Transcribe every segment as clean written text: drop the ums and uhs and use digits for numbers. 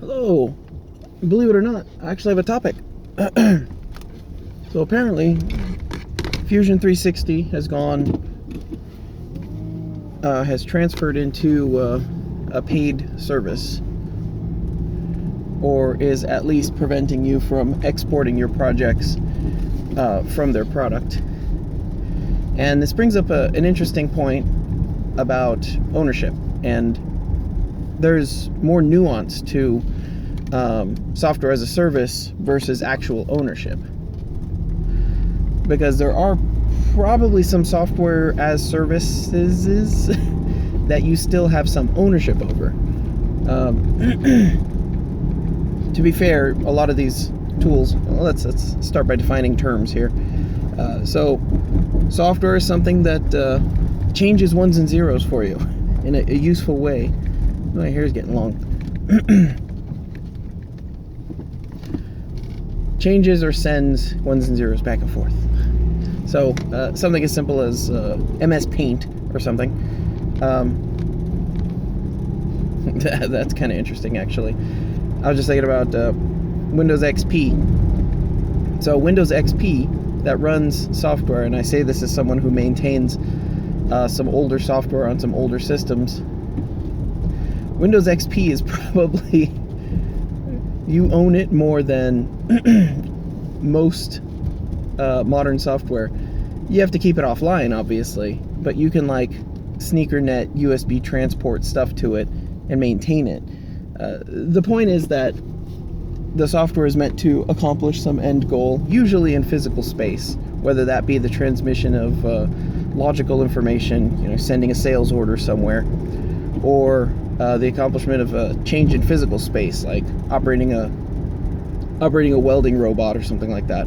Hello. Believe it or not, I actually have a topic. So apparently, Fusion 360 has transferred into a paid service, or is at least preventing you from exporting your projects from their product. And this brings up an interesting point about ownership, and there's more nuance to software as a service versus actual ownership, because there are probably some software as services that you still have some ownership over. To be fair, a lot of these tools, well, let's start by defining terms here. So software is something that changes ones and zeros for you in a useful way. My hair's getting long. Changes or sends ones and zeros back and forth. So something as simple as MS Paint or something. That's kind of interesting, actually. I was just thinking about Windows XP. So Windows XP, that runs software, and I say this as someone who maintains some older software on some older systems. Windows XP is probably, you own it more than most modern software. You have to keep it offline, obviously, but you can sneaker net USB transport stuff to it and maintain it. The point is that the software is meant to accomplish some end goal, usually in physical space, whether that be the transmission of logical information, sending a sales order somewhere, or the accomplishment of a change in physical space, like operating a welding robot or something like that.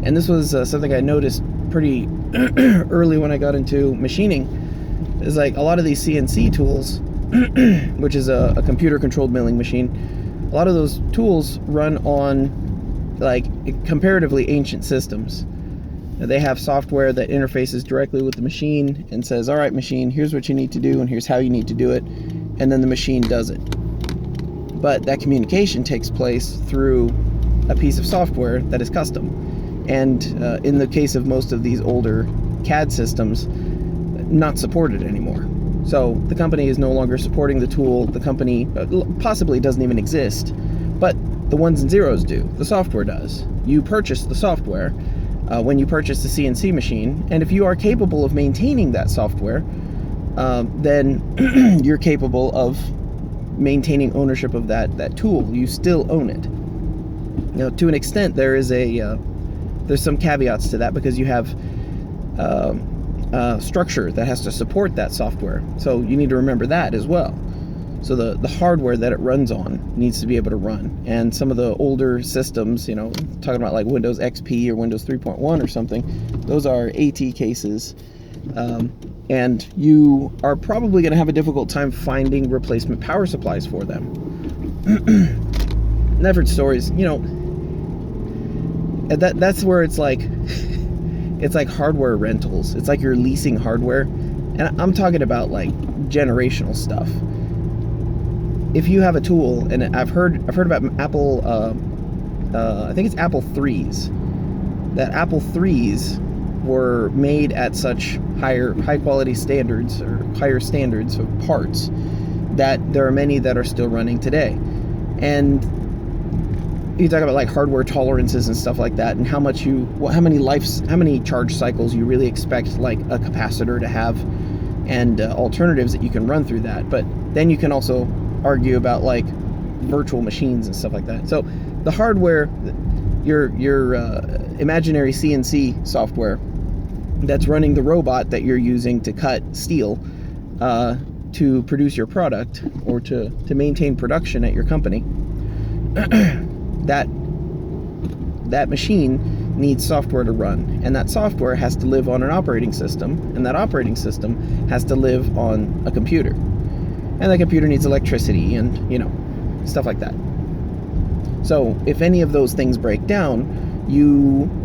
And this was something I noticed pretty early when I got into machining. Is a lot of these CNC tools, which is a computer-controlled milling machine, a lot of those tools run on comparatively ancient systems. They have software that interfaces directly with the machine and says, all right, machine, here's what you need to do and here's how you need to do it, and then the machine does it. But that communication takes place through a piece of software that is custom. And in the case of most of these older CAD systems, not supported anymore. So the company is no longer supporting the tool. The company possibly doesn't even exist, but the ones and zeros do. The software does. You purchase the software when you purchase the CNC machine, and if you are capable of maintaining that software, then you're capable of maintaining ownership of that tool. You still own it. Now, to an extent, there's some caveats to that, because you have structure that has to support that software. So you need to remember that as well. So the hardware that it runs on needs to be able to run. And some of the older systems, talking about like Windows XP or Windows 3.1 or something, those are AT cases. And you are probably going to have a difficult time finding replacement power supplies for them. And I've heard stories, that's where it's like hardware rentals. It's like you're leasing hardware. And I'm talking about generational stuff. If you have a tool, and I've heard about Apple, I think it's Apple IIIs, that Apple IIIs were made at such high quality standards, or higher standards of parts, that there are many that are still running today. And you talk about hardware tolerances and stuff like that, and how many charge cycles you really expect a capacitor to have, and alternatives that you can run through that. But then you can also argue about virtual machines and stuff like that. So the hardware, your imaginary CNC software that's running the robot that you're using to cut steel to produce your product, or to maintain production at your company, that machine needs software to run, and that software has to live on an operating system, and that operating system has to live on a computer, and that computer needs electricity and stuff like that. So if any of those things break down,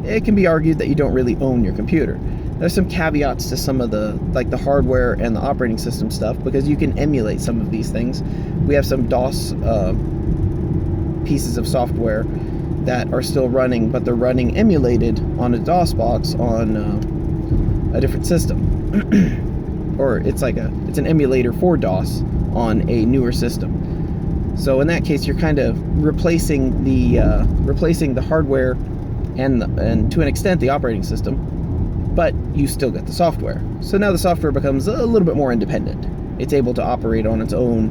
it can be argued that you don't really own your computer. there's some caveats to some of the hardware and the operating system stuff, because you can emulate some of these things. We have some DOS pieces of software that are still running, but they're running emulated on a DOS box on a different system. Or it's an emulator for DOS on a newer system. So in that case, you're kind of replacing the hardware and to an extent the operating system, but you still get the software. So now the software becomes a little bit more independent. It's able to operate on its own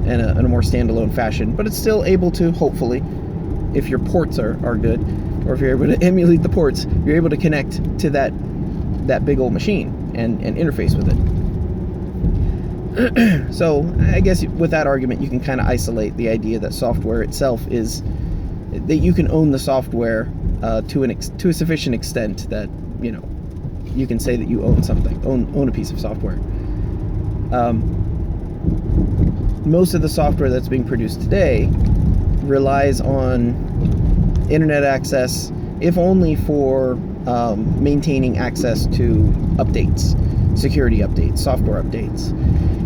in a more standalone fashion, but it's still able to, hopefully, if your ports are good, or if you're able to emulate the ports, you're able to connect to that big old machine and interface with it. So I guess with that argument, you can kind of isolate the idea that software itself is that you can own the software to a sufficient extent that you can say that you own something, own a piece of software. Most of the software that's being produced today relies on internet access, if only for maintaining access to updates, security updates, software updates.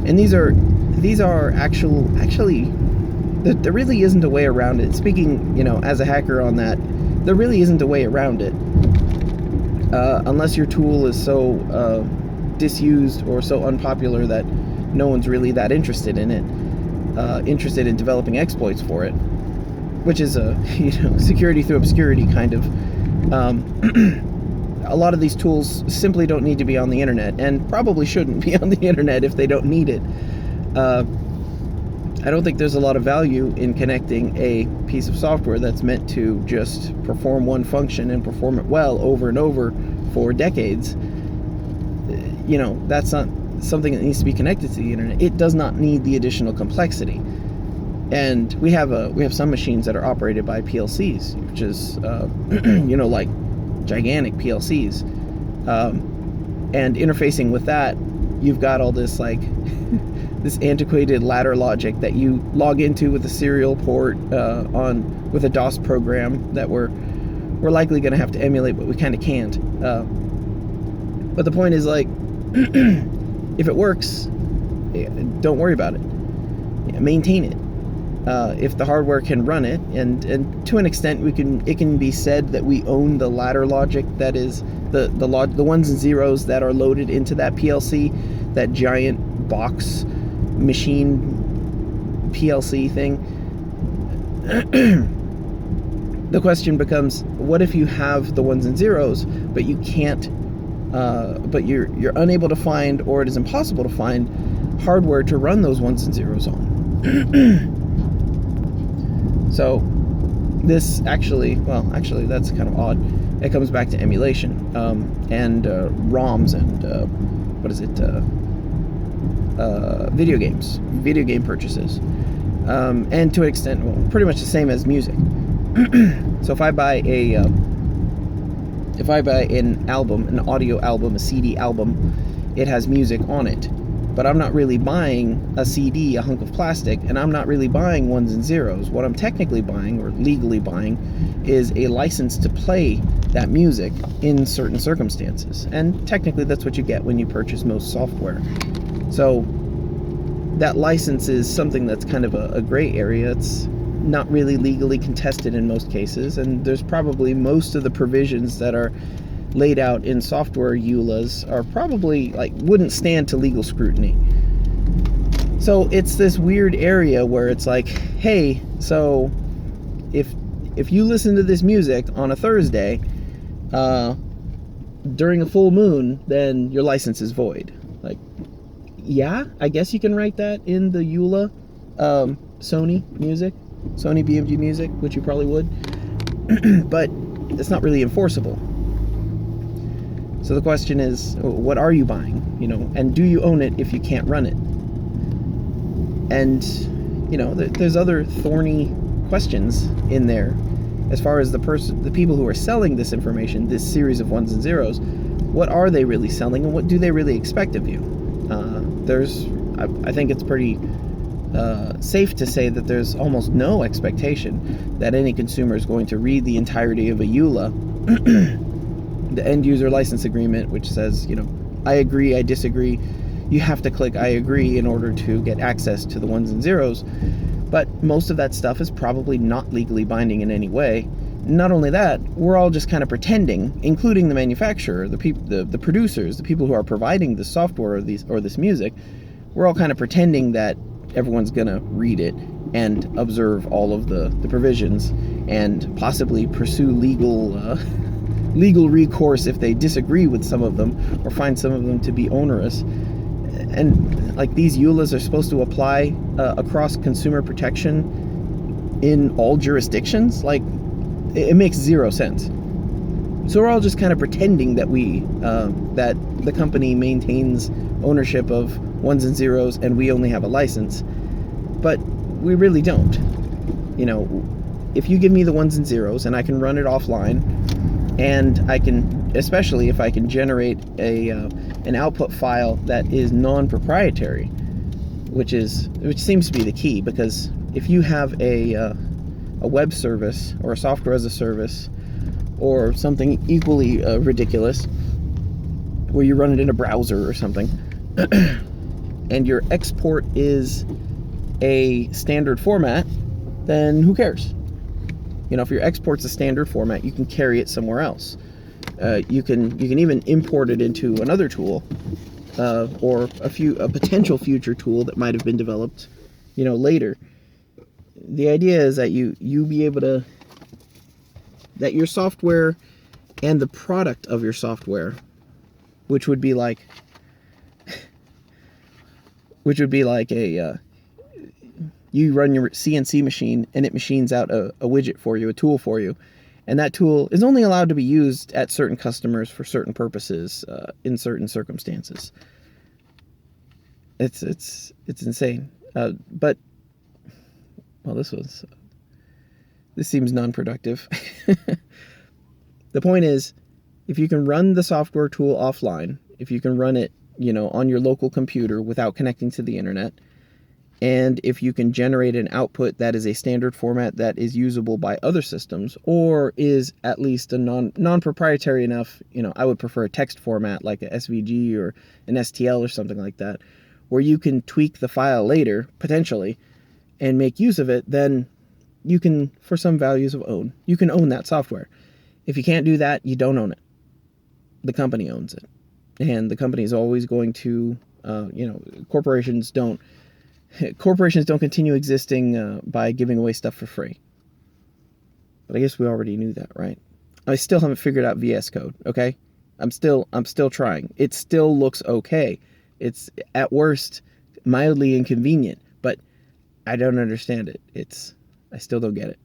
And these are actually there really isn't a way around it. Speaking, as a hacker on that, there really isn't a way around it. Unless your tool is so disused or so unpopular that no one's really that interested in it, interested in developing exploits for it, which is a security through obscurity kind of. A lot of these tools simply don't need to be on the internet, and probably shouldn't be on the internet if they don't need it. I don't think there's a lot of value in connecting a piece of software that's meant to just perform one function and perform it well over and over for decades. That's not something that needs to be connected to the internet. It does not need the additional complexity. And we have some machines that are operated by PLCs, which is like gigantic PLCs, and interfacing with that, you've got all this this antiquated ladder logic that you log into with a serial port with a DOS program that we're likely going to have to emulate, but we kind of can't. But the point is, if it works, don't worry about it. Maintain it. If the hardware can run it, and to an extent it can be said that we own the ladder logic, that is the ones and zeros that are loaded into that PLC, that giant box machine PLC thing. The question becomes, what if you have the ones and zeros, but you can't but you're unable to find, or it is impossible to find, hardware to run those ones and zeros on? So this actually, that's kind of odd. It comes back to emulation and ROMs and video game purchases, and to an extent, pretty much the same as music. So if I buy an album, an audio album, a CD album, it has music on it. But I'm not really buying a CD, a hunk of plastic, and I'm not really buying ones and zeros. What I'm technically buying, or legally buying, is a license to play that music in certain circumstances. And technically that's what you get when you purchase most software. So that license is something that's kind of a gray area. It's not really legally contested in most cases, and there's probably most of the provisions that are laid out in software EULAs are probably wouldn't stand to legal scrutiny. So it's this weird area where it's hey, so if you listen to this music on a Thursday during a full moon, then your license is void. Yeah, I guess you can write that in the EULA, Sony BMG music, which you probably would, but it's not really enforceable. So the question is, what are you buying? And do you own it if you can't run it? And there's other thorny questions in there as far as the people who are selling this information, this series of ones and zeros. What are they really selling, and what do they really expect of you? I think it's pretty safe to say that there's almost no expectation that any consumer is going to read the entirety of a EULA the end user license agreement, which says, I agree, I disagree. You have to click I agree in order to get access to the ones and zeros. But most of that stuff is probably not legally binding in any way. Not only that, we're all just kind of pretending, including the manufacturer, the producers, the people who are providing the software or this music. We're all kind of pretending that everyone's gonna read it and observe all of the provisions and possibly pursue legal recourse if they disagree with some of them or find some of them to be onerous. And like, these EULAs are supposed to apply across consumer protection in all jurisdictions. Like, it makes zero sense. So we're all just kind of pretending that that the company maintains ownership of ones and zeros and we only have a license, but we really don't. If you give me the ones and zeros and I can run it offline, and I can, especially if I can generate an output file that is non-proprietary, which seems to be the key, because if you have a web service or a software as a service or something equally ridiculous where you run it in a browser or something and your export is a standard format, then who cares? If your export's a standard format, you can carry it somewhere else. You can even import it into another tool, or a potential future tool that might have been developed, later. The idea is that you be able to, that your software and the product of your software, which would be like you run your CNC machine and it machines out a widget for you, a tool for you, and that tool is only allowed to be used at certain customers for certain purposes, in certain circumstances. It's insane. But this seems non-productive. The point is, if you can run the software tool offline, if you can run it, on your local computer without connecting to the internet, and if you can generate an output that is a standard format that is usable by other systems, or is at least a non-proprietary enough, I would prefer a text format like a SVG or an STL or something like that, where you can tweak the file later, potentially, and make use of it, then you can, for some values of own, you can own that software. If you can't do that, you don't own it. The company owns it. And the company is always going to, corporations don't continue existing by giving away stuff for free. But I guess we already knew that, right? I still haven't figured out VS Code, okay? I'm still trying. It still looks okay. It's, at worst, mildly inconvenient, but I don't understand it. I still don't get it.